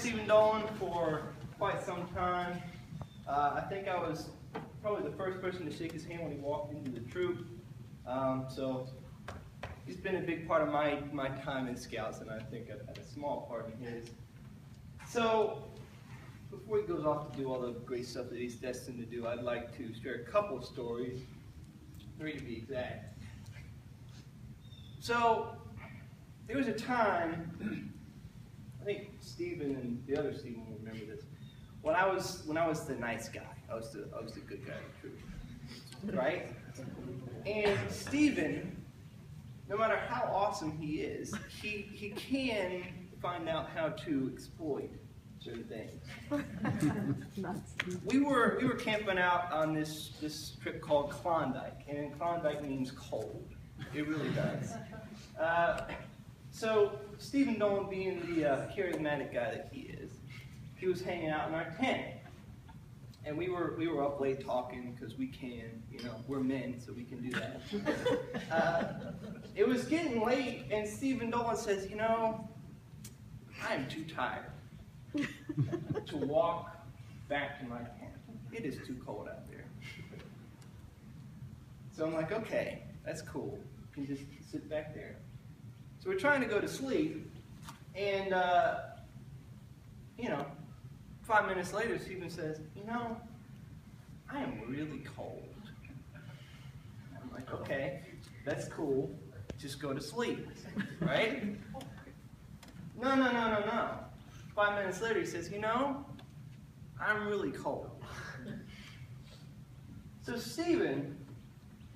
Stephen Dolan for quite some time. I think I was probably the first person to shake his hand when he walked into the troop. So he's been a big part of my time in Scouts, and I think a small part in his. So before he goes off to do all the great stuff that he's destined to do, I'd like to share a couple of stories, 3 to be exact. So there was a time, I think Stephen and the other Stephen will remember this, when I was the nice guy. I was the good guy in the troop, right? And Stephen, no matter how awesome he is, he can find out how to exploit certain things. We were camping out on this trip called Klondike, and Klondike means cold. It really does. So Stephen Dolan, being the charismatic guy that he is, he was hanging out in our tent, and we were up late talking because we can, we're men, so we can do that. It was getting late, and Stephen Dolan says, I am too tired to walk back to my tent. It is too cold out there. So I'm like, okay, that's cool. You can just sit back there. So we're trying to go to sleep, and 5 minutes later, Stephen says, I am really cold. I'm like, okay, that's cool. Just go to sleep, right? No. 5 minutes later, he says, I'm really cold. So Stephen,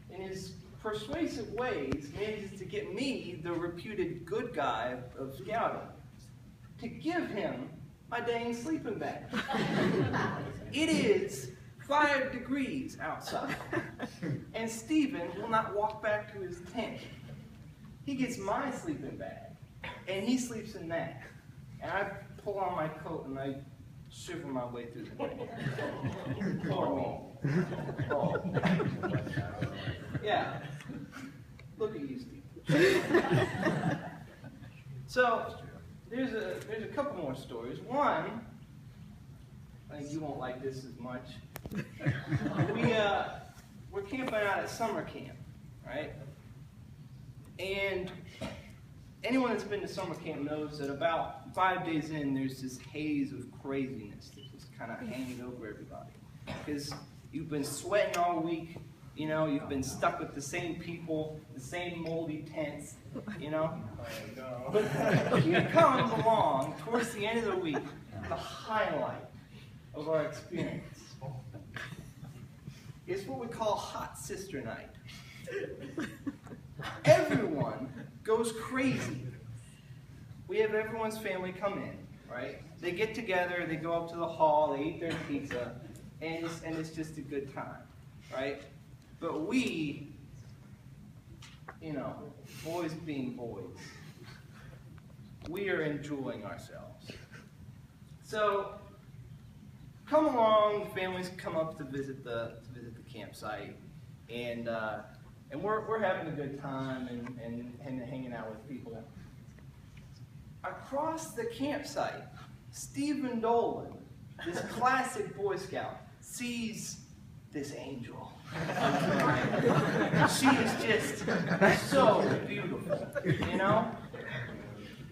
in his persuasive ways, manages to get me, the reputed good guy of scouting, to give him my dang sleeping bag. It is 5 degrees outside, and Stephen will not walk back to his tent. He gets my sleeping bag, and he sleeps in that. And I pull on my coat, and I shiver my way through the night. Poor me. Oh. Yeah. Look at you, Steve. So there's a couple more stories. One, I think you won't like this as much. We're camping out at summer camp, right? And anyone that's been to summer camp knows that about 5 days in, there's this haze of craziness that's just kind of hanging over everybody. Because you've been sweating all week, you've been stuck with the same people, the same moldy tents, But here comes along, towards the end of the week, the highlight of our experience. It's what we call Hot Sister Night. Everyone goes crazy. We have everyone's family come in, right? They get together, they go up to the hall, they eat their pizza, and it's just a good time, right? But we, boys being boys, we are enjoying ourselves. So, come along, families come up to visit the campsite, and we're having a good time and hanging out with people. Across the campsite, Stephen Dolan, this classic Boy Scout, sees this angel. She is just so beautiful,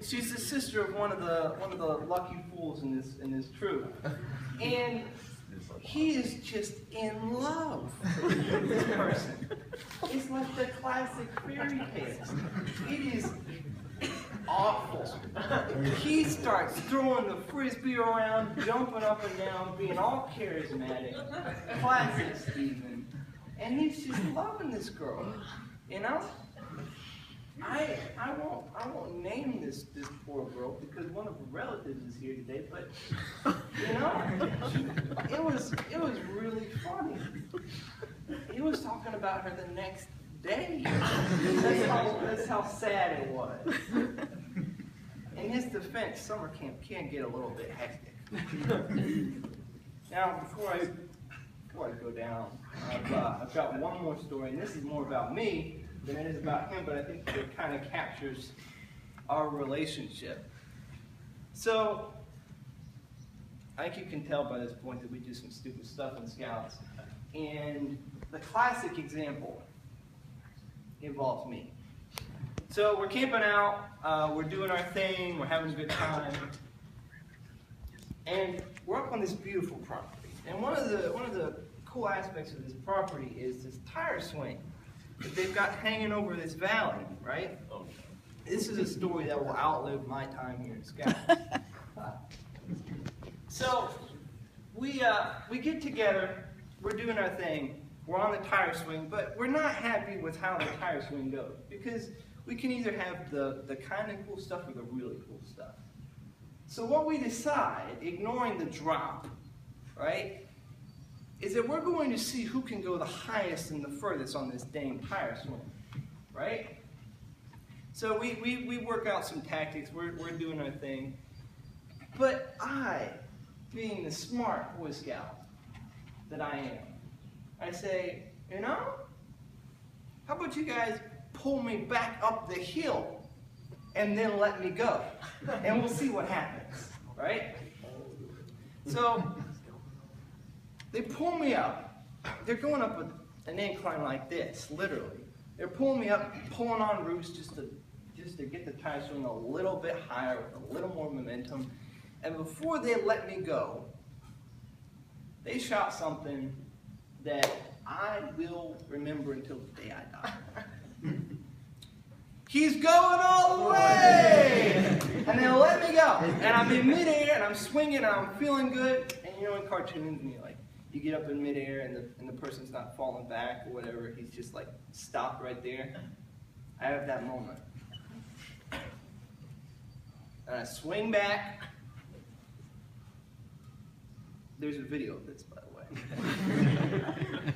She's the sister of one of the lucky fools in this troop, and he is just in love with this person. It's like the classic fairy tales. It is awful. He starts throwing the frisbee around, jumping up and down, being all charismatic, classic Stephen, and he's just loving this girl. I won't name this poor girl because one of her relatives is here today, but it was really funny. He was talking about her the next day. That's how sad it was. In his defense, summer camp can get a little bit hectic. Now, before I go down, I've got one more story, and this is more about me than it is about him, but I think it kind of captures our relationship. So, I think you can tell by this point that we do some stupid stuff in Scouts. And the classic example involves me. So we're camping out, we're doing our thing, we're having a good time, and we're up on this beautiful property. And one of the cool aspects of this property is this tire swing that they've got hanging over this valley, right? This is a story that will outlive my time here in Scouts. So we get together, we're doing our thing, we're on the tire swing, but we're not happy with how the tire swing goes, because we can either have the kind of cool stuff or the really cool stuff. So what we decide, ignoring the drop, right, is that we're going to see who can go the highest and the furthest on this dang tire swing, right? So we work out some tactics, we're doing our thing, but I, being the smart Boy Scout that I am, I say, you know, how about you guys pull me back up the hill and then let me go, and we'll see what happens, right? So they pull me up. They're going up an incline like this, literally. They're pulling me up, pulling on roots just to get the tire swing a little bit higher with a little more momentum. And before they let me go, they shot something that I will remember until the day I die. He's going all the way! And they let me go. And I'm in midair, and I'm swinging, and I'm feeling good. And you know in cartoons, you get up in midair, and the person's not falling back or whatever. He's just like stopped right there. I have that moment. And I swing back. There's a video of this, by the way.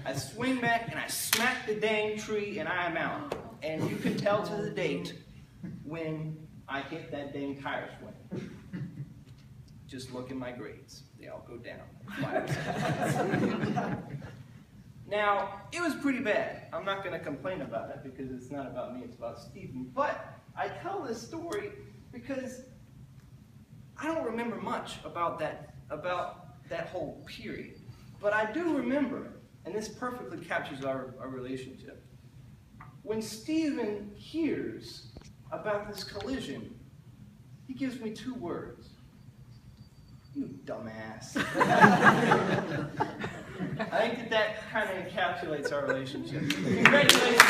I swing back and I smack the dang tree and I am out. And you can tell to the date when I hit that dang tire swing. Just look at my grades. They all go down. Now, it was pretty bad. I'm not going to complain about it because it's not about me, it's about Stephen. But I tell this story because I don't remember much about that whole period. But I do remember, and this perfectly captures our relationship, when Stephen hears about this collision, he gives me 2 words. You dumbass. I think that kind of encapsulates our relationship. Congratulations.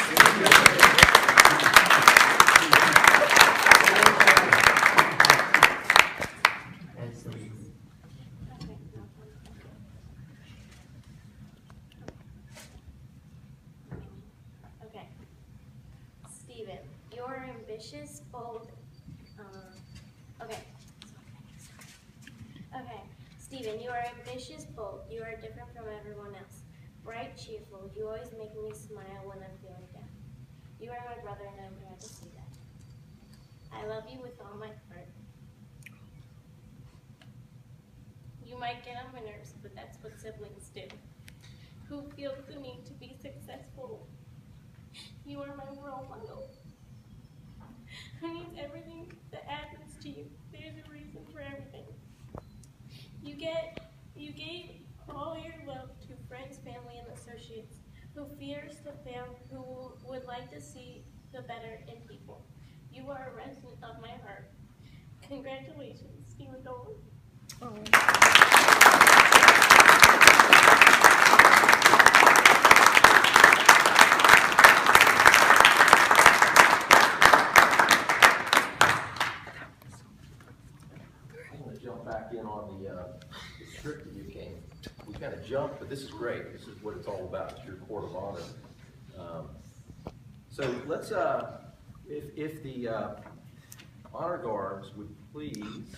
You're ambitious, bold. Stephen, you are ambitious, bold. You are different from everyone else. Bright, cheerful. You always make me smile when I'm feeling down. You are my brother, and I'm glad to see that. I love you with all my heart. You might get on my nerves, but that's what siblings do. Who feels the need to be successful? You are my role model. Who needs everything that happens to you? There's a reason for everything. You gave all your love to friends, family, and associates who fears to fail, who would like to see the better in people. You are a resident of my heart. Congratulations, Stephen Dolan. Back in on the script that you came. We kind of jumped, but this is great. This is what it's all about. It's your court of honor. So let's, if the honor guards would please